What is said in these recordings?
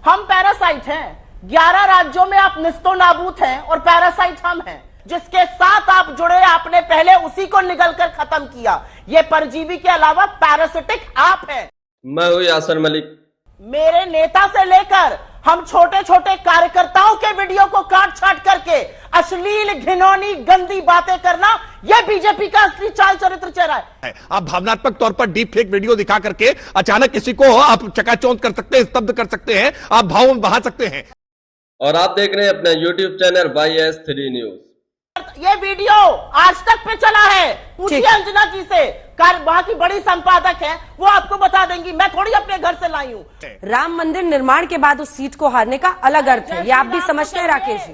हम पैरासाइट हैं। 11 राज्यों में आप निस्तो नाबूद हैं और पैरासाइट हम हैं। जिसके साथ आप जुड़े, आपने पहले उसी को निगलकर खत्म किया। ये परजीवी के अलावा पैरासिटिक आप हैं। मैं हूं यासिर मलिक। मेरे नेता से लेकर हम छोटे छोटे कार्यकर्ताओं के वीडियो को काट छाट करके अश्लील, घिनौनी, गंदी बातें करना, यह बीजेपी का असली चाल चरित्र चेहरा है। आप भावनात्मक तौर पर डीप फेक वीडियो दिखा करके अचानक किसी को आप चकाचौंध कर सकते हैं, स्तब्ध कर सकते हैं, आप भाव में बहा सकते हैं। और आप देख रहे हैं अपना YouTube चैनल YS3 न्यूज। ये वीडियो आज तक पे चला है। पूछिए अंजना जी से, वहां की बड़ी संपादक है, वो आपको बता देंगी। मैं थोड़ी अपने घर से लाई हूँ। राम मंदिर निर्माण के बाद उस सीट को हारने का अलग अर्थ है, ये आप भी समझते हैं राकेश जी?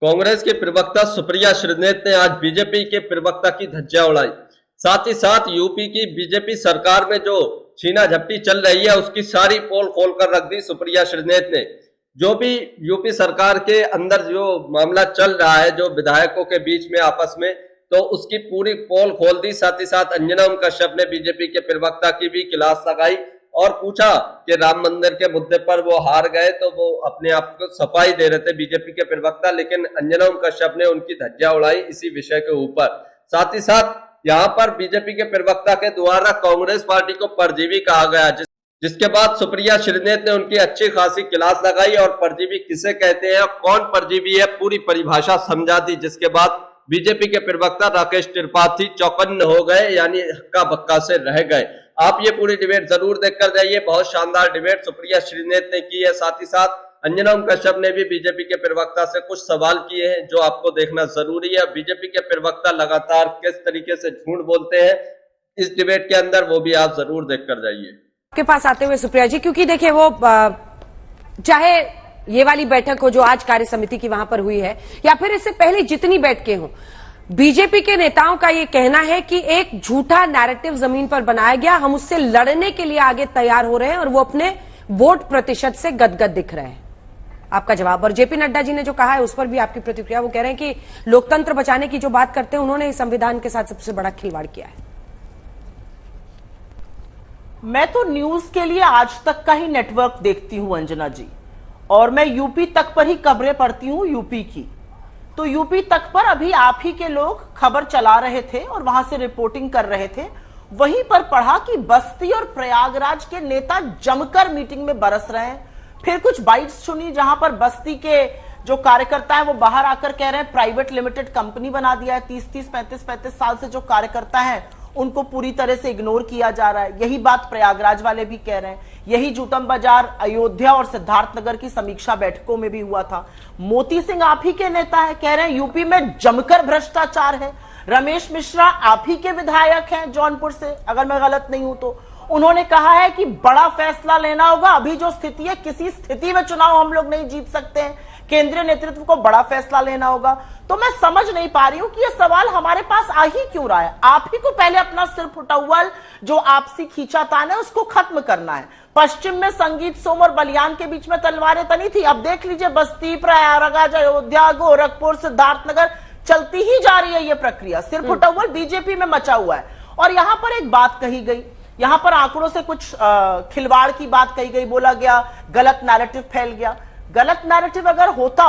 कांग्रेस के प्रवक्ता सुप्रिया श्रीनेत ने आज बीजेपी के प्रवक्ता की धज्जियां उड़ाई। साथ ही साथ यूपी की बीजेपी सरकार में जो छीना झपटी चल रही है उसकी सारी पोल खोल कर रख दी सुप्रिया श्रीनेत ने। जो भी यूपी सरकार के अंदर जो मामला चल रहा है, जो विधायकों के बीच में आपस में, तो उसकी पूरी पोल खोल दी। साथ ही साथ अंजना ओम कश्यप ने बीजेपी के प्रवक्ता की भी क्लास लगाई और पूछा कि राम मंदिर के मुद्दे पर वो हार गए तो वो अपने आप को सफाई दे रहे थे बीजेपी के प्रवक्ता, लेकिन अंजना ओम कश्यप ने उनकी धज्जियां उड़ाई इसी विषय के ऊपर। साथ ही साथ यहाँ पर बीजेपी के प्रवक्ता के द्वारा कांग्रेस पार्टी को परजीवी कहा गया, जिसके बाद सुप्रिया श्रीनेत ने उनकी अच्छी खासी क्लास लगाई और परजीवी किसे कहते हैं, कौन परजीवी है, पूरी परिभाषा समझा दी। जिसके बाद बीजेपी के प्रवक्ता राकेश त्रिपाठी चौकन्न हो गए, यानी हक्का बक्का से रह गए। आप ये पूरी डिबेट जरूर देखकर जाइए, बहुत शानदार डिबेट सुप्रिया श्रीनेत ने की है। साथ ही साथ अंजना ओम कश्यप ने भी बीजेपी के प्रवक्ता से कुछ सवाल किए हैं जो आपको देखना जरूरी है। बीजेपी के प्रवक्ता लगातार किस तरीके से झूठ बोलते हैं इस डिबेट के अंदर, वो भी आप जरूर देखकर जाइए। आपके पास आते हुए सुप्रिया जी, क्योंकि देखिए वो चाहे ये वाली बैठक हो जो आज कार्य समिति की वहां पर हुई है, या फिर इससे पहले जितनी बैठकें हों, बीजेपी के नेताओं का ये कहना है कि एक झूठा नैरेटिव जमीन पर बनाया गया, हम उससे लड़ने के लिए आगे तैयार हो रहे हैं और वो अपने वोट प्रतिशत से गदगद दिख रहे हैं। आपका जवाब? और जेपी नड्डा जी ने जो कहा है उस पर भी आपकी प्रतिक्रिया। वो कह रहे हैं कि लोकतंत्र बचाने की जो बात करते हैं, उन्होंने इस संविधान के साथ सबसे बड़ा खिलवाड़ किया है। मैं तो न्यूज के लिए आज तक का ही नेटवर्क देखती हूं अंजना जी, और मैं यूपी तक पर ही खबरें पढ़ती हूं यूपी की। तो यूपी तक पर अभी आप ही के लोग खबर चला रहे थे और वहां से रिपोर्टिंग कर रहे थे। वहीं पर पढ़ा कि बस्ती और प्रयागराज के नेता जमकर मीटिंग में बरस रहे हैं। फिर कुछ बाइट्स सुनी जहां पर बस्ती के जो कार्यकर्ता हैं वो बाहर आकर कह रहे हैं प्राइवेट लिमिटेड कंपनी बना दिया है। 30-30, 35-35 साल से जो कार्यकर्ता हैं उनको पूरी तरह से इग्नोर किया जा रहा है। यही बात प्रयागराज वाले भी कह रहे हैं। यही जूतम बाजार, अयोध्या और सिद्धार्थनगर की समीक्षा बैठकों में भी हुआ था। मोती सिंह आप ही के नेता है, कह रहे हैं यूपी में जमकर भ्रष्टाचार है। रमेश मिश्रा आप ही के विधायक हैं जौनपुर से, अगर मैं गलत नहीं हूं तो। उन्होंने कहा है कि बड़ा फैसला लेना होगा, अभी जो स्थिति है किसी स्थिति में चुनाव हम लोग नहीं जीत सकते हैं, केंद्रीय नेतृत्व को बड़ा फैसला लेना होगा। तो मैं समझ नहीं पा रही हूं कि यह सवाल हमारे पास आ ही क्यों रहा है। आप ही को पहले अपना सिर फुटौल जो आपसी खींचातान है उसको खत्म करना है। पश्चिम में संगीत सोम और बलियान के बीच में तलवारें तनी थी, अब देख लीजिए बस्ती, प्रयागराज, अयोध्या, गोरखपुर, सिद्धार्थनगर, चलती ही जा रही है ये प्रक्रिया। सिर फुटौल बीजेपी में मचा हुआ है। और यहां पर एक बात कही गई, यहां पर आंकड़ों से कुछ खिलवाड़ की बात कही गई, बोला गया गलत नैरेटिव फैल गया। गलत नैरेटिव अगर होता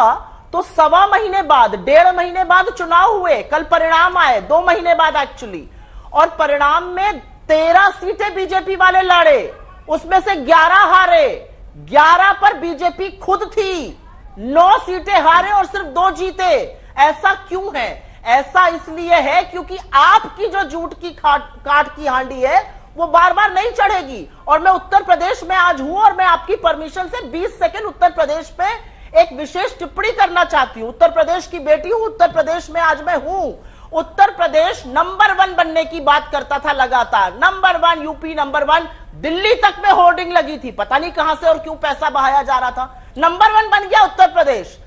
तो 1.25 महीने बाद, 1.5 महीने बाद चुनाव हुए, कल परिणाम आए, 2 महीने बाद एक्चुअली, और परिणाम में 13 सीटें बीजेपी वाले लड़े, उसमें से 11 हारे। 11 पर बीजेपी खुद थी, 9 सीटें हारे और सिर्फ 2 जीते। ऐसा क्यों है? ऐसा इसलिए है क्योंकि आपकी जो झूठ की काट की हांडी है वो बार बार नहीं चढ़ेगी। और मैं उत्तर प्रदेश में आज हूं और मैं आपकी परमिशन से 20 सेकंड उत्तर प्रदेश पे एक विशेष टिप्पणी करना चाहती हूं। उत्तर प्रदेश की बेटी हूं, उत्तर प्रदेश में आज मैं हूं। उत्तर प्रदेश नंबर 1 बनने की बात करता था लगातार, नंबर 1, यूपी नंबर 1, दिल्ली तक में होर्डिंग लगी थी, पता नहीं कहां से और क्यों पैसा बहाया जा रहा था। नंबर 1 बन गया Uttar Pradesh.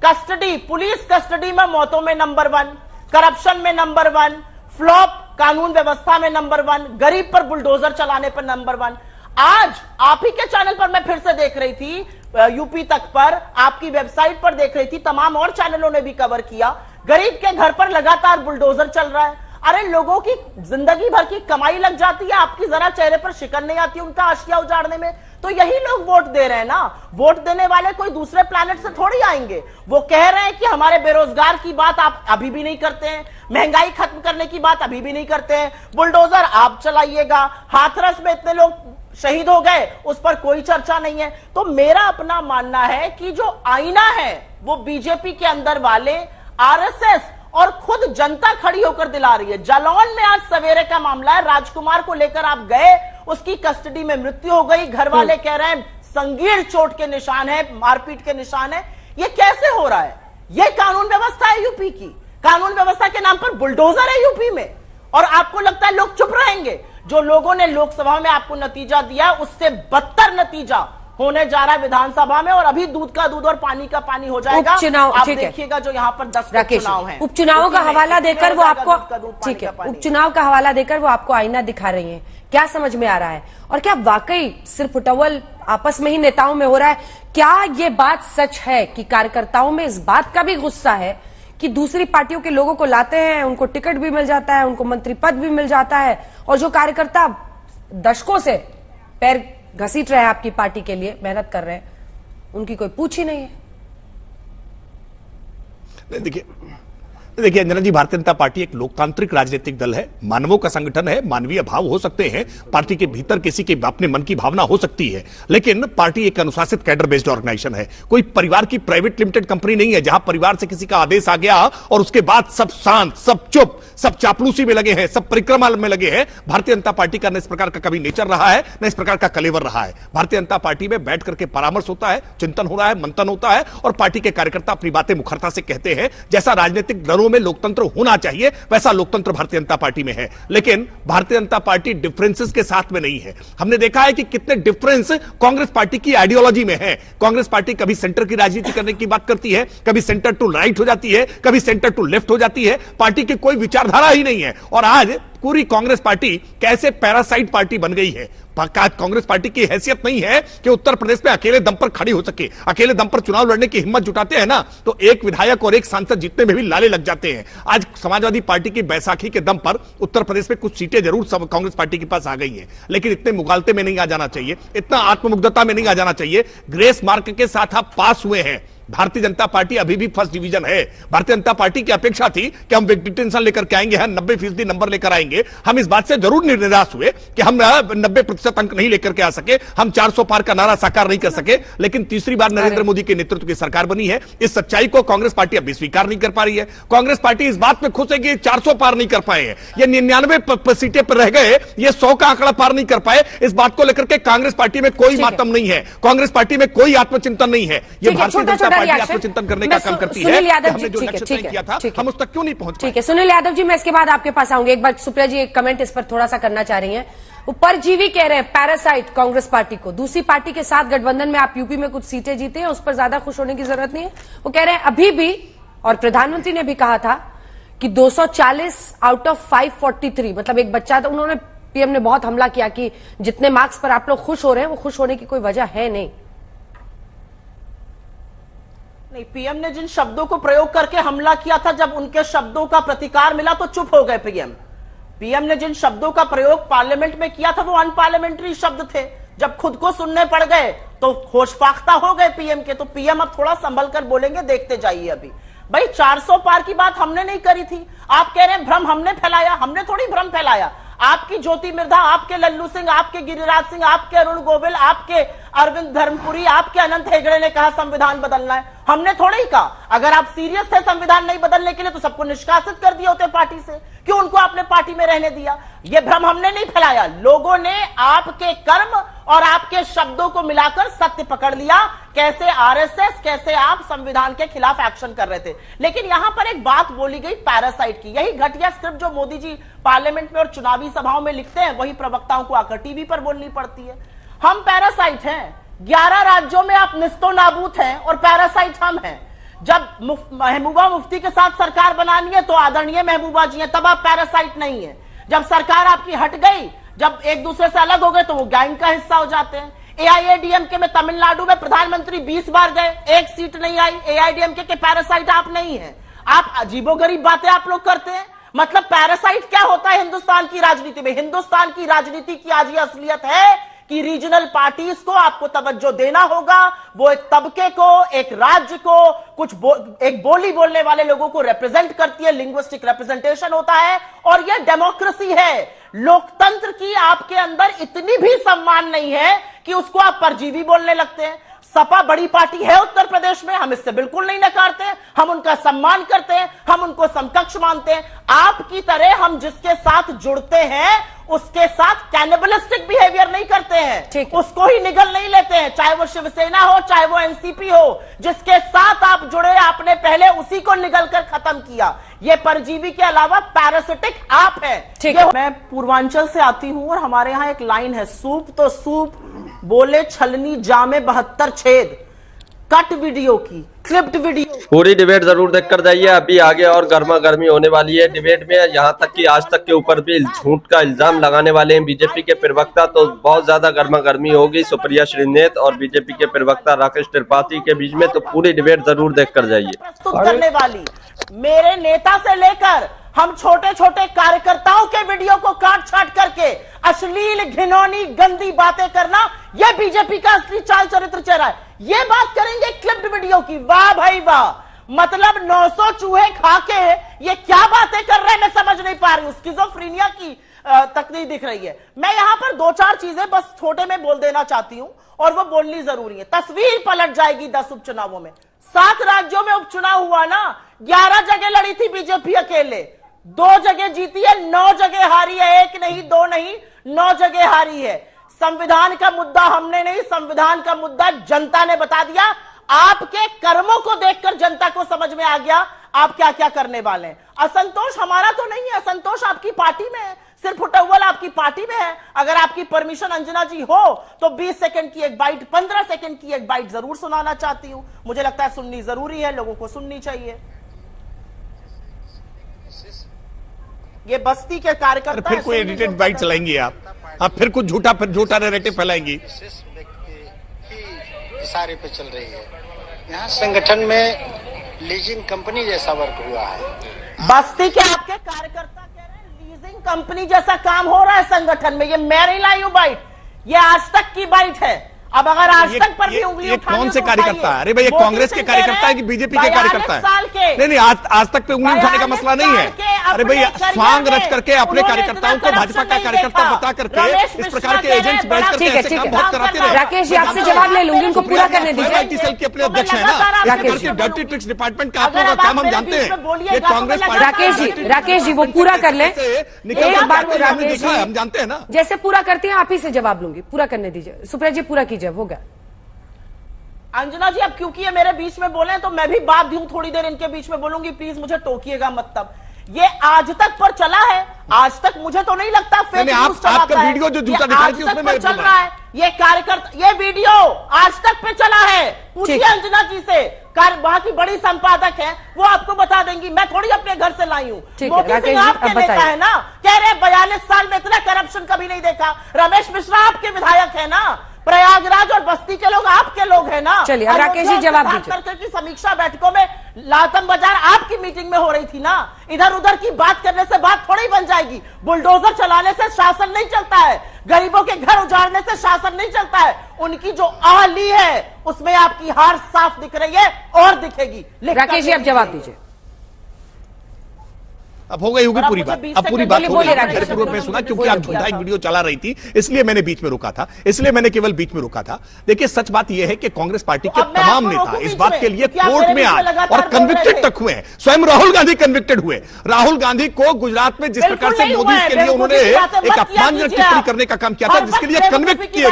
Custody, police custody में मौतों में नंबर 1, करप्शन में नंबर 1, फ्लॉप कानून व्यवस्था में नंबर 1, गरीब पर बुलडोजर चलाने पर नंबर 1। आज आप ही के चैनल पर मैं फिर से देख रही थी, यूपी तक पर, आपकी वेबसाइट पर देख रही थी, तमाम और चैनलों ने भी कवर किया, गरीब के घर पर लगातार बुलडोजर चल रहा है। अरे लोगों की जिंदगी भर की कमाई लग जाती है, आपकी जरा चेहरे पर शिकन नहीं आती उनका आशिया उजाड़ने में, तो यही लोग वोट दे रहे हैं ना। वोट देने वाले कोई दूसरे प्लैनेट से थोड़ी आएंगे। वो कह रहे हैं कि हमारे बेरोजगार की बात आप अभी भी नहीं करते हैं, महंगाई खत्म करने की बात अभी भी नहीं करते हैं, बुलडोजर आप चलाइएगा, हाथरस में इतने लोग शहीद हो गए उस पर कोई चर्चा नहीं है। तो मेरा अपना मानना है कि जो आईना है वो बीजेपी के अंदर वाले, आरएसएस और खुद जनता खड़ी होकर दिला रही है। जालौन में आज सवेरे का मामला है, राजकुमार को लेकर आप गए, उसकी कस्टडी में मृत्यु हो गई, घर वाले कह रहे हैं संगीन चोट के निशान है, मारपीट के निशान है। ये कैसे हो रहा है? ये कानून व्यवस्था है यूपी की, कानून व्यवस्था के नाम पर बुलडोजर है यूपी में, और आपको लगता है लोग चुप रहेंगे? जो लोगों ने लोकसभा में आपको नतीजा दिया उससे बदतर नतीजा होने जा रहा है विधानसभा में, और अभी दूध का दूध और पानी का पानी हो जाएगा। उपचुनाव, आप ठीक है, देखिएगा जो यहाँ पर 10 उपचुनाव हैं, उपचुनावों का हवाला देकर वो आपको, ठीक है, उपचुनाव का हवाला देकर वो आपको आईना दिखा रही हैं। क्या समझ में आ रहा है? और क्या वाकई सिर्फ उटवल आपस में ही नेताओं में हो रहा है? क्या ये बात सच है कि कार्यकर्ताओं में इस बात का भी गुस्सा है कि दूसरी पार्टियों के लोगों को लाते हैं, उनको टिकट भी मिल जाता है, उनको मंत्री पद भी मिल जाता है, और जो कार्यकर्ता दशकों से पैर घसीट रहे हैं आपकी पार्टी के लिए, मेहनत कर रहे हैं, उनकी कोई पूछ ही नहीं है? देखिए अंजना जी, भारतीय जनता पार्टी एक लोकतांत्रिक राजनीतिक दल है, मानवों का संगठन है, मानवीय भाव हो सकते हैं, पार्टी के भीतर किसी के अपने मन की भावना हो सकती है, लेकिन पार्टी एक अनुशासित कैडर बेस्ड ऑर्गेनाइजेशन है। कोई परिवार की प्राइवेट लिमिटेड कंपनी नहीं है जहां परिवार से किसी का आदेश आ गया और उसके बाद सब शांत, सब चुप, सब चापलूसी में लगे हैं, सब परिक्रमा में लगे हैं। भारतीय जनता पार्टी का न इस प्रकार का कभी नेचर रहा है, न इस प्रकार का कलेवर रहा है। भारतीय जनता पार्टी में बैठ करके परामर्श होता है, चिंतन हो रहा है, मंथन होता है, और पार्टी के कार्यकर्ता अपनी बातें मुखरता से कहते हैं। जैसा राजनीतिक दलों में लोकतंत्र होना चाहिए वैसा लोकतंत्र भारतीय जनता पार्टी में है, लेकिन भारतीय जनता पार्टी डिफरेंसेस के साथ में नहीं है। हमने देखा है कि कितने डिफरेंस कांग्रेस पार्टी की आइडियोलॉजी में है। कांग्रेस पार्टी कभी सेंटर की राजनीति करने की बात करती है, कभी सेंटर टू राइट हो जाती है, कभी सेंटर टू लेफ्ट हो जाती है। पार्टी की कोई विचारधारा ही नहीं है, और आज पूरी कांग्रेस पार्टी कैसे पैरासाइट पार्टी बन गई है। कांग्रेस पार्टी की हैसियत नहीं है कि उत्तर प्रदेश में अकेले दम पर खड़ी हो सके। अकेले दम पर चुनाव लड़ने की हिम्मत जुटाते हैं ना, तो एक विधायक और एक सांसद जीतने में भी लाले लग जाते हैं। आज समाजवादी पार्टी की बैसाखी के दम पर उत्तर प्रदेश में कुछ सीटें जरूर कांग्रेस पार्टी के पास आ गई हैं, लेकिन इतने मुगालते में नहीं आ जाना चाहिए, इतना आत्ममुग्धता में नहीं आ जाना चाहिए। ग्रेस मार्क के साथ आप पास हुए हैं। भारतीय जनता पार्टी अभी भी फर्स्ट डिवीजन है। भारतीय जनता पार्टी की अपेक्षा थी कि हम डिटेंशन लेकर के आएंगे, हम 90% नंबर लेकर आएंगे। हम इस बात से जरूर निराश हुए कि हम 90% अंक नहीं लेकर के आ सके, हम 400 पार का नारा साकार नहीं कर सके, लेकिन तीसरी बार नरेंद्र मोदी के नेतृत्व की सरकार बनी है। इस सच्चाई को कांग्रेस पार्टी अभी स्वीकार नहीं कर पा रही है। कांग्रेस पार्टी इस बात में खुश है कि 400 पार नहीं कर पाए हैं, ये 99 सीटें पर रह गए, ये 100 का आंकड़ा पार नहीं कर पाए। इस बात को लेकर के कांग्रेस पार्टी में कोई मातम नहीं है, कांग्रेस पार्टी में कोई आत्मचिंतन नहीं है। ये भारतीय जनता पार्टी आत्मचिंतन करने का काम करती है। हमने जो लक्ष्य तय किया था, हम उस तक क्यों नहीं पहुंच पाए? ठीक है सुनील यादव जी, मैं इसके बाद आपके पास आऊंगी। एक बार सुप्रिया जी एक कमेंट इस पर थोड़ा सा करना चाह रही हैं। वो परजीवी कह रहे हैं पैरासाइट कांग्रेस पार्टी को, दूसरी पार्टी के साथ गठबंधन में आप यूपी में कुछ सीटें जीते हैं, उस पर ज्यादा खुश होने की जरूरत नहीं है। वो कह रहे हैं अभी भी, और प्रधानमंत्री ने भी कहा था कि 240 आउट ऑफ 543, मतलब एक बच्चा था, उन्होंने पीएम ने बहुत हमला किया कि जितने मार्क्स पर आप लोग खुश हो रहे हैं वो खुश होने की कोई वजह है नहीं। पीएम ने जिन शब्दों को प्रयोग करके हमला किया था, जब उनके शब्दों का प्रतिकार मिला तो चुप हो गए पीएम। पीएम ने जिन शब्दों का प्रयोग पार्लियामेंट में किया था वो अनपार्लियामेंट्री शब्द थे। जब खुद को सुनने पड़ गए तो होशफाख्ता हो गए पीएम के। तो पीएम अब थोड़ा संभल कर बोलेंगे, देखते जाइए। अभी भाई 400 पार की बात हमने नहीं करी थी, आप कह रहे हैं भ्रम हमने फैलाया। हमने थोड़ी भ्रम फैलाया। आपकी ज्योति मिर्धा, आपके लल्लू सिंह, आपके गिरिराज सिंह, आपके अरुण गोविल, आपके अरविंद धर्मपुरी, आपके अनंत हेगड़े ने कहा संविधान बदलना है। हमने थोड़ा ही कहा। अगर आप सीरियस थे संविधान नहीं बदलने के लिए तो सबको निष्कासित कर दिया होते पार्टी से, क्यों उनको आपने पार्टी में रहने दिया? यह भ्रम हमने नहीं फैलाया, लोगों ने आपके कर्म और आपके शब्दों को मिलाकर सत्य पकड़ लिया। कैसे आरएसएस, कैसे आप संविधान के खिलाफ एक्शन कर रहे थे। लेकिन यहां पर एक बात बोली गई पैरासाइट की, यही घटिया स्क्रिप्ट जो मोदी जी पार्लियामेंट में और चुनावी सभाओं में लिखते हैं, वही प्रवक्ताओं को आकर टीवी पर बोलनी पड़ती है। हम पैरासाइट हैं, 11 राज्यों में आप निस्तो नाबूद हैं और पैरासाइट हम हैं। जब महबूबा मुफ्ती के साथ सरकार बनानी है तो आदरणीय महबूबा जी हैं, तब आप पैरासाइट नहीं है। जब सरकार आपकी हट गई, जब एक दूसरे से अलग हो गए तो वो गैंग का हिस्सा हो जाते हैं। एआईएडीएमके में तमिलनाडु में प्रधानमंत्री 20 बार गए, एक सीट नहीं आई। एआईएडीएमके के पैरासाइट आप नहीं है। आप अजीबोगरीब बातें आप लोग करते हैं। मतलब पैरासाइट क्या होता है हिंदुस्तान की राजनीति में? हिंदुस्तान की राजनीति की आज ये असलियत है कि रीजनल पार्टीज को आपको तवज्जो देना होगा, वो एक तबके को, एक राज्य को, एक बोली बोलने वाले लोगों को रिप्रेजेंट करती है, लिंग्विस्टिक रिप्रेजेंटेशन होता है, और ये डेमोक्रेसी है। लोकतंत्र की आपके अंदर इतनी भी सम्मान नहीं है कि उसको आप परजीवी बोलने लगते हैं। सपा बड़ी पार्टी है उत्तर प्रदेश में, हम इससे बिल्कुल नहीं नकारते, हम उनका सम्मान करते हैं, हम उनको समकक्ष मानते हैं। आपकी तरह हम जिसके साथ जुड़ते हैं उसके साथ कैनिबलिस्टिक बिहेवियर नहीं करते हैं, उसको ही निगल नहीं लेते हैं, चाहे वो शिवसेना हो चाहे वो एनसीपी हो। जिसके साथ आप जुड़े आपने पहले उसी को निगल कर खत्म किया। ये परजीवी के अलावा पैरासिटिक आप है। मैं पूर्वांचल से आती हूं और हमारे यहां एक लाइन है, सूप तो सूप बोले छलनी जामे 72 छेद। कट वीडियो की, क्लिप्ड वीडियो। पूरी डिबेट जरूर देखकर जाइए, अभी आगे और गर्मा गर्मी होने वाली है डिबेट में। यहाँ तक कि आज तक के ऊपर भी झूठ का इल्जाम लगाने वाले हैं बीजेपी के प्रवक्ता, तो बहुत ज्यादा गर्मा गर्मी होगी सुप्रिया श्रीनेत और बीजेपी के प्रवक्ता राकेश त्रिपाठी के बीच में। तो पूरी डिबेट जरूर देखकर जाइए। प्रस्तुत करने वाली मेरे नेता से लेकर हम छोटे छोटे कार्यकर्ताओं के वीडियो को काट छाट करके अश्लील, घिनौनी, गंदी बातें करना, यह बीजेपी का असली चाल चरित्र चेहरा है। ये बात करेंगे क्लिप्ड वीडियो की, वाह भाई वाह। मतलब 900 चूहे खा के ये क्या बातें कर रहे हैं मैं समझ नहीं पा रही हूं। स्किज़ोफ्रेनिया की तक नहीं दिख रही है। मैं यहां पर 2-4 चीजें बस छोटे में बोल देना चाहती हूं और वो बोलनी जरूरी है। तस्वीर पलट जाएगी 10 उपचुनावों में। 7 राज्यों में उपचुनाव हुआ ना, 11 जगह लड़ी थी बीजेपी अकेले, 2 जगह जीती है, 9 जगह हारी है। 1 नहीं, 2 नहीं, 9 जगह हारी है। संविधान का मुद्दा हमने नहीं, संविधान का मुद्दा जनता ने बता दिया। आपके कर्मों को देखकर जनता को समझ में आ गया आप क्या क्या करने वाले हैं। असंतोष हमारा तो नहीं है, असंतोष आपकी पार्टी में है, सिर्फ उटव्वल आपकी पार्टी में है। अगर आपकी परमिशन अंजना जी हो तो 20 सेकंड की एक बाइट, 15 सेकंड की एक बाइट जरूर सुनाना चाहती हूं। मुझे लगता है सुननी जरूरी है, लोगों को सुननी चाहिए। ये बस्ती के कार्यकर्ता फिर कोई एडिटेड बाइट चलाएंगी आप फिर कुछ झूठा नैरेटिव फैलाएंगी। इशारे पे चल रही है। यहाँ संगठन में लीजिंग कंपनी जैसा वर्क हुआ है। बस्ती के आपके कार्यकर्ता कह रहे हैं लीजिंग कंपनी जैसा काम हो रहा है संगठन में। ये मैं नहीं लाई हूं बाइट, ये आज तक की बाइट है। अब अगर आज तक पर भी उंगली उठानी कौन से तो कार्यकर्ता है? अरे भाई, ये कांग्रेस के कार्यकर्ता है कि बीजेपी के कार्यकर्ता है? नहीं, आज तक पे उंगली उठाने का मसला नहीं है। अरे भाई, स्वांग रच करके अपने कार्यकर्ताओं को भाजपा का कार्यकर्ता बता करके इस प्रकार के एजेंट्स बैठ करके ऐसे काम बहुत कराते रहे। राकेश जी, आपसे जवाब ले लूंगी, उनको पूरा करने दीजिए। सेल के अपने अध्यक्ष है ना Rakesh ji, dirty tricks department का आप लोगों का काम हम जानते हैं। ये कांग्रेस राकेश जी वो पूरा कर ले एक बार। वो राकेश जी हम जानते हैं ना, जैसे पूरा करते हैं आप ही से जवाब लूंगी, पूरा करने दीजिए। सुप्रिया जी पूरा कीजिए, हो गया। अंजना जी, अब क्योंकि ये मेरे बीच में बोले तो मैं भी बात दूं, थोड़ी देर इनके बीच में बोलूंगी, प्लीज मुझे टोकिएगा मत। तब ये आज तक पर चला है, आज तक मुझे तो नहीं लगता फेक न्यूज चलाता है। वीडियो जो झूठा दिखाई थी उसमें मैं चल रहा है ये कार्यकर्ता, ये वीडियो आज तक पे चला है। पूछिए अंजना जी से, वहां की बड़ी संपादक है, वो आपको बता देंगी। मैं थोड़ी अपने घर से लाई हूँ। मोदी सिंह आपके नेता है ना, कह रहे 42 साल में इतना करप्शन कभी नहीं देखा। रमेश मिश्रा आपके विधायक है ना, प्रयागराज और बस्ती के लोग आपके लोग हैं ना। चलिए राकेश जी जवाब दीजिए। की समीक्षा बैठकों में लातम बाजार आपकी मीटिंग में हो रही थी ना। इधर उधर की बात करने से बात थोड़ी बन जाएगी। बुलडोजर चलाने से शासन नहीं चलता है, गरीबों के घर उजाड़ने से शासन नहीं चलता है। उनकी जो आहली है उसमें आपकी हार साफ दिख रही है और दिखेगी। राकेश जी आप जवाब दीजिए। अब हो गई होगी पूरी बात, अब पूरी बात हो गई। पूर्व में सुना क्योंकि आप झूठा एक वीडियो चला रही थी, इसलिए मैंने बीच में रोका था, इसलिए मैंने केवल बीच में रोका था। देखिए, सच बात यह है कि कांग्रेस पार्टी के तमाम नेता इस बात के लिए कोर्ट में आए और कन्विक्टेड तक हुए हैं। स्वयं राहुल गांधी कन्विक्टेड हुए। राहुल गांधी को गुजरात में जिस प्रकार से मोदी के लिए उन्होंने एक अपमानजनक टिप्पणी करने का काम किया था, जिसके लिए कन्विक्ट किए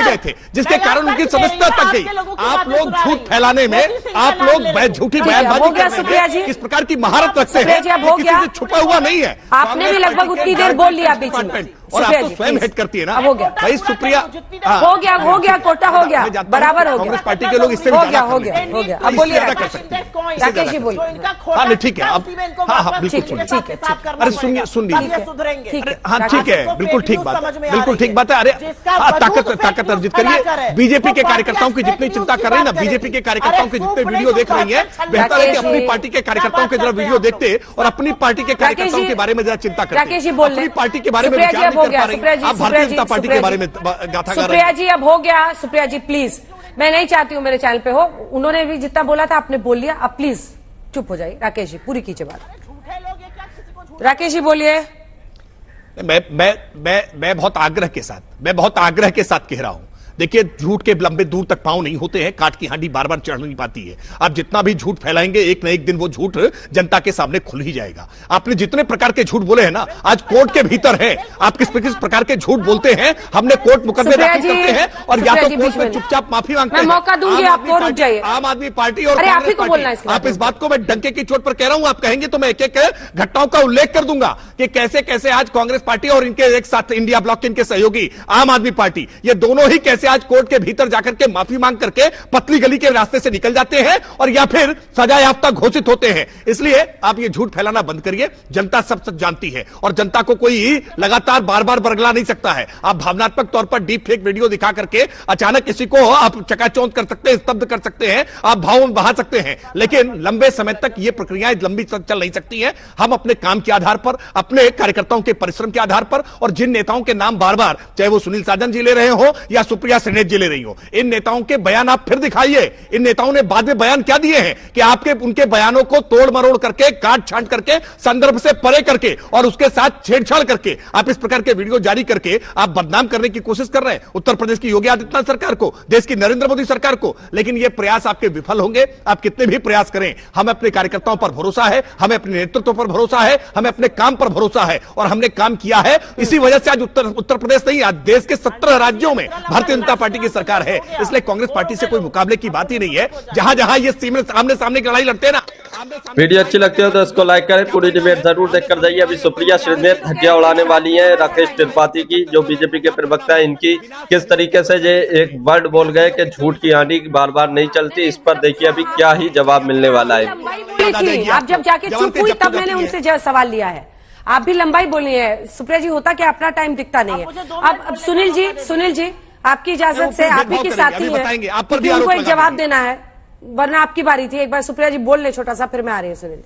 गए, जिसके कारण उनकी सदस्यता तक गई। आप लोग झूठ फैलाने में, आप लोग झूठी बयानबाजी करने में किस प्रकार की महारत रखते हैं, हो गया, छुपा हुआ नहीं है। आपने भी लगभग उतनी देर बोल लिया बीच में। और आप सुप्रिया तो जी, स्वयं please। हेट करती है ना। अब हो गया। भाई सुप्रिया हो गया कोटा हो गया, बराबर हो कांग्रेस गया, पार्टी के लोग इससे हो भी गया ज्यादा हो कर गया लेंगे। हो गया। इससे अब बोलिए ज्यादा राकेश कर सकते हैं। राकेश जी बोलिए। हाँ नहीं ठीक है, अब हाँ बिल्कुल ठीक है, ठीक है। अरे सुनिए सुन लीजिए, ठीक है, हाँ ठीक है, बिल्कुल ठीक बात, बिल्कुल ठीक बात है। अरे हाँ, ताकत अर्जित करिए। बीजेपी के कार्यकर्ताओं की जितनी चिंता कर रहे हैं ना, बीजेपी के कार्यकर्ताओं के जितने वीडियो देख रही है, बेहतर है कि अपनी पार्टी के कार्यकर्ताओं के जरा वीडियो देखते और अपनी पार्टी के कार्यकर्ताओं के बारे में जरा चिंता करते। राकेश जी बोल रहे अपनी पार्टी के बारे में सुप्रिया जी विचार अब हो नहीं गया, कर पा सुप्रिया रही। जी, आप भारतीय जनता पार्टी के बारे में गाथा गा रहे सुप्रिया हैं। जी अब हो गया। सुप्रिया जी प्लीज, मैं नहीं चाहती हूँ मेरे चैनल पे हो, उन्होंने भी जितना बोला था आपने बोल लिया, अब प्लीज चुप हो जाइए। राकेश जी पूरी कीजिए बात। राकेश जी बोलिए। मैं बहुत आग्रह के साथ कह रहा हूं। देखिए, झूठ के लंबे दूर तक पांव नहीं होते हैं, काट की हांडी बार बार चढ़ नहीं पाती है। आप जितना भी झूठ फैलाएंगे, एक न एक दिन वो झूठ जनता के सामने खुल ही जाएगा। आपने जितने प्रकार के झूठ बोले हैं ना, आज कोर्ट के भीतर है। आप किस प्रकार के झूठ बोलते हैं, हमने कोर्ट मुकदमे दाखिल करते हैं और या तो कोर्ट में चुपचाप माफी मांगते हैं। मैं मौका दूंगी आपको, रुक जाइए। आम आदमी पार्टी और अरे आप ही कांग्रेस को बोलना है पार्टी, आप इस बात को मैं डंके की चोट पर कह रहा हूं। आप कहेंगे तो मैं एक एक घटनाओं का उल्लेख कर दूंगा कि कैसे कैसे आज कांग्रेस पार्टी और इनके एक साथ इंडिया ब्लॉक के इनके सहयोगी आम आदमी पार्टी, ये दोनों ही कैसे आज कोर्ट के भीतर जाकर के माफी मांग करके पतली गली के रास्ते से निकल जाते हैं और या फिर सजा याफ्ता घोषित होते हैं। इसलिए आप ये झूठ फैलाना बंद करिए। जनता सब सच जानती है और जनता को कोई लगातार बार बार बरगला नहीं सकता है। आप भावनात्मक तौर पर डीप फेक वीडियो दिखा करके अचानक किसी को आप चकाचौंध कर सकते हैं, स्तब्ध कर सकते हैं, आप भाव में बहा सकते हैं, लेकिन लंबे समय तक ये प्रक्रियाएं लंबी चल नहीं सकती हैं। हम अपने काम के आधार पर, अपने कार्यकर्ताओं के परिश्रम के आधार पर और जिन नेताओं के नाम बार बार, चाहे वो सुनील साजन जी ले रहे हो या सुप्रिया श्रीनेत जी ले रही हो, इन नेताओं के बयान आप फिर दिखाइए। इन नेताओं ने बाद में बयान क्या दिए हैं कि आपके उनके बयानों को तोड़ मरोड़ करके, काट छांट करके, संदर्भ से परे करके और उसके साथ छेड़छाड़ करके आप इस प्रकार के वीडियो जारी करके आप बदनाम करने की कोशिश कर रहे हैं उत्तर प्रदेश की योगी आदित्यनाथ सरकार को, देश की नरेंद्र मोदी सरकार को। लेकिन ये प्रयास आपके विफल होंगे। आप कितने भी प्रयास करें, हमें अपने कार्यकर्ताओं पर भरोसा है, हमें अपने नेतृत्व पर भरोसा है, हमें अपने काम पर भरोसा है और हमने काम किया है। इसी वजह से आज उत्तर प्रदेश नहीं, आज देश के 17 राज्यों में भारतीय जनता पार्टी की सरकार है। इसलिए कांग्रेस पार्टी से कोई मुकाबले की बात ही नहीं है। जहां जहां ये आमने सामने की लड़ाई लड़ते हैं ना। वीडियो अच्छी लगती है तो इसको लाइक करें, पूरी डिबेट जरूर देखकर जाइए। अभी सुप्रिया श्रीनेत धज्जियां उड़ाने वाली हैं राकेश त्रिपाठी की, जो बीजेपी के प्रवक्ता है, इनकी किस तरीके से ये एक वर्ड बोल गए कि झूठ की आंधी बार बार नहीं चलती। इस पर देखिए अभी क्या ही जवाब मिलने वाला है। आप जब जाके चुप हुई तब मैंने उनसे जो सवाल लिया है, आप भी लंबाई बोली है। सुप्रिया जी, होता क्या अपना टाइम दिखता नहीं है। अब सुनील जी आपकी इजाजत से, आप ही की साथी है, उनको एक जवाब देना है, वरना आपकी बारी थी। एक बार सुप्रिया जी बोल ले छोटा सा, फिर मैं आ रही हूँ। सुनील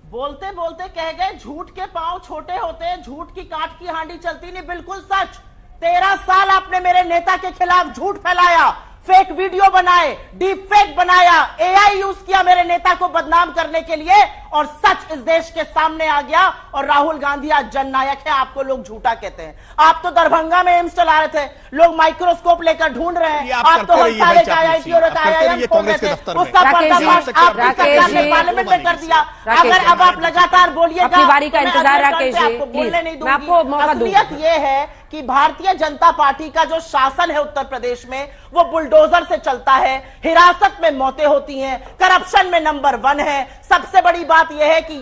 बोलते बोलते कह गए झूठ के पांव छोटे होते हैं, झूठ की काट की हांडी चलती नहीं। बिल्कुल सच। 13 साल आपने मेरे नेता के खिलाफ झूठ फैलाया, फेक वीडियो बनाए, डीप फेक बनाया, एआई यूज किया मेरे नेता को बदनाम करने के लिए और सच इस देश के सामने आ गया। और राहुल गांधी आज जननायक है, आपको लोग झूठा कहते हैं। आप तो दरभंगा में एम्स चला रहे थे, लोग माइक्रोस्कोप लेकर ढूंढ रहे हैं। आप तो सारे का IIT और IIM खोल रहे थे, उसका पर्दाफाश आपकी सरकार ने पार्लियामेंट में कर दिया। अगर अब आप लगातार बोलिएगा, अपनी बारी का इंतजार राकेश जी, आपको बोलने नहीं मैं आपको मौका दूंगी। असलियत ये है कि भारतीय जनता पार्टी का जो शासन है उत्तर प्रदेश में, वो बुलडोजर से चलता है। हिरासत में मौतें होती हैं, करप्शन में नंबर 1 है। सबसे बड़ी बात यह है कि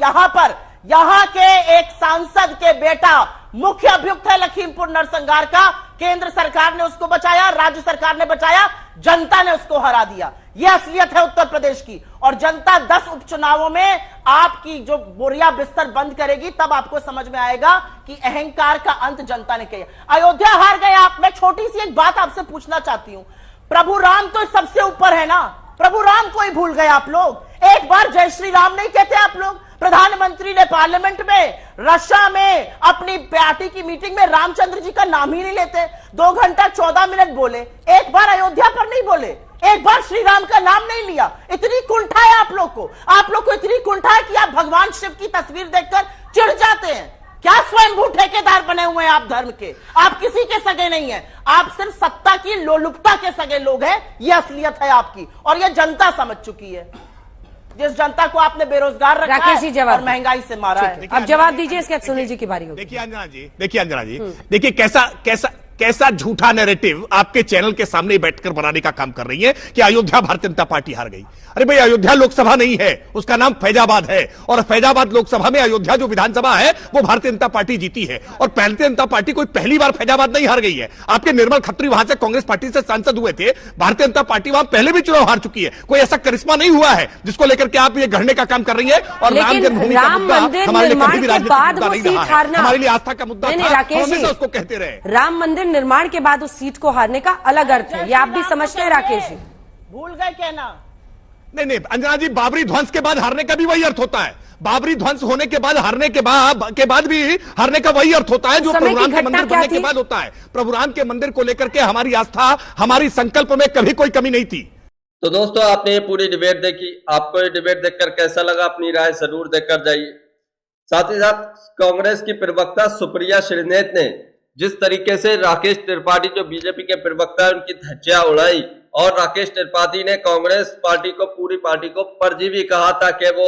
यहां के एक सांसद के बेटा मुख्य अभियुक्त है लखीमपुर नरसंहार का। केंद्र सरकार ने उसको बचाया, राज्य सरकार ने बचाया, जनता ने उसको हरा दिया। यह असलियत है उत्तर प्रदेश की। और जनता 10 उपचुनावों में आपकी जो बोरिया बिस्तर बंद करेगी, तब आपको समझ में आएगा कि अहंकार का अंत जनता ने किया। अयोध्या हार गए आप। मैं छोटी सी एक बात आपसे पूछना चाहती हूं, प्रभु राम तो सबसे ऊपर है ना, प्रभु राम को ही भूल गए आप लोग। एक बार जय श्री राम नहीं कहते आप लोग। प्रधानमंत्री ने पार्लियामेंट में रशिया में अपनी पार्टी की मीटिंग में रामचंद्र जी का नाम ही नहीं लेते। 2 घंटा 14 मिनट बोले, एक बार अयोध्या पर नहीं बोले, एक बार श्री राम का नाम नहीं लिया। इतनी कुंठा है आप लोग को इतनी कुंठा है कि आप भगवान शिव की तस्वीर देखकर चिढ़ जाते हैं। क्या स्वयंभू ठेकेदार बने हुए हैं आप धर्म के? आप किसी के सगे नहीं हैं, आप सिर्फ सत्ता की लोलुपता के सगे लोग हैं। यह असलियत है आपकी और यह जनता समझ चुकी है। जिस जनता को आपने बेरोजगार रखा है और महंगाई से मारा है। अब जवाब दीजिए, इसके बाद सुनील जी की बारी होगी। देखिए अंजना जी, देखिए कैसा झूठा नैरेटिव आपके चैनल के सामने बैठकर बनाने का काम कर रही है कि अयोध्या भारतीय जनता पार्टी हार गई। अरे भाई, अयोध्या लोकसभा नहीं है, उसका नाम फैजाबाद है, और फैजाबाद लोकसभा में अयोध्या जो विधानसभा है वो भारतीय जनता पार्टी जीती है। और भारतीय जनता पार्टी कोई पहली बार फैजाबाद नहीं हार गई है। आपके निर्मल खत्री वहां से कांग्रेस पार्टी से सांसद हुए थे, भारतीय जनता पार्टी वहां पहले भी चुनाव हार चुकी है। कोई ऐसा करिश्मा नहीं हुआ है जिसको लेकर के आप ये गढ़ने का काम कर रही है। और राम जन्मभूमि का मुद्दा हमारे लिए कभी भी राजनीतिक मुद्दा नहीं रहा है, हमारे लिए आस्था का मुद्दा था, हमेशा उसको कहते रहे। राम मंदिर निर्माण के बाद उस सीट को हारने का अलग अर्थ है, ये आप भी समझते हैं राकेश जी? भूल गए कहना? नहीं अंजना जी, बाबरी ध्वंस के बाद हारने का भी वही अर्थ होता है। बाबरी ध्वंस होने के बाद हारने के बाद भी हारने का वही अर्थ होता है जो प्रभु राम के मंदिर बनने के बाद होता है। प्रभु राम के मंदिर को लेकर के हमारी आस्था, हमारी संकल्प में कभी कोई कमी नहीं थी। तो दोस्तों, आपने ये पूरी डिबेट देखी, आपको ये डिबेट देखकर कैसा लगा अपनी राय जरूर देकर जाइए। साथ ही साथ कांग्रेस की प्रवक्ता सुप्रिया श्रीनेत ने जिस तरीके से राकेश त्रिपाठी जो बीजेपी के प्रवक्ता है उनकी धज्जियां उड़ाई, और राकेश त्रिपाठी ने कांग्रेस पार्टी को, पूरी पार्टी को परजीवी कहा था कि वो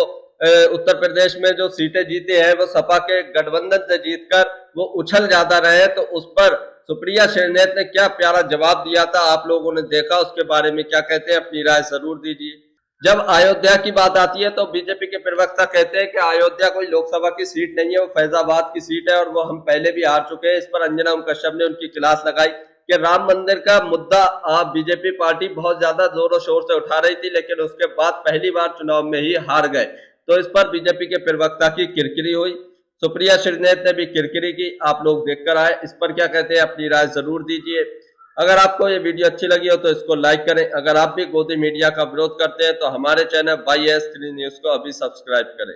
उत्तर प्रदेश में जो सीटें जीते हैं वो सपा के गठबंधन से जीतकर वो उछल जाता रहे, तो उस पर सुप्रिया श्रीनेत ने क्या प्यारा जवाब दिया था, आप लोगों ने देखा। उसके बारे में क्या कहते हैं, अपनी राय जरूर दीजिए। जब अयोध्या की बात आती है तो बीजेपी के प्रवक्ता कहते हैं कि अयोध्या कोई लोकसभा की सीट नहीं है, वो फैजाबाद की सीट है और वो हम पहले भी हार चुके हैं। इस पर अंजना ओम कश्यप ने उनकी क्लास लगाई कि राम मंदिर का मुद्दा आप बीजेपी पार्टी बहुत ज्यादा जोरों शोर से उठा रही थी, लेकिन उसके बाद पहली बार चुनाव में ही हार गए। तो इस पर बीजेपी के प्रवक्ता की किरकिरी हुई, सुप्रिया श्रीनेत ने भी किरकिरी की, आप लोग देखकर आए। इस पर क्या कहते हैं, अपनी राय जरूर दीजिए। अगर आपको ये वीडियो अच्छी लगी हो तो इसको लाइक करें। अगर आप भी गोदी मीडिया का विरोध करते हैं तो हमारे चैनल YS3 न्यूज को अभी सब्सक्राइब करें।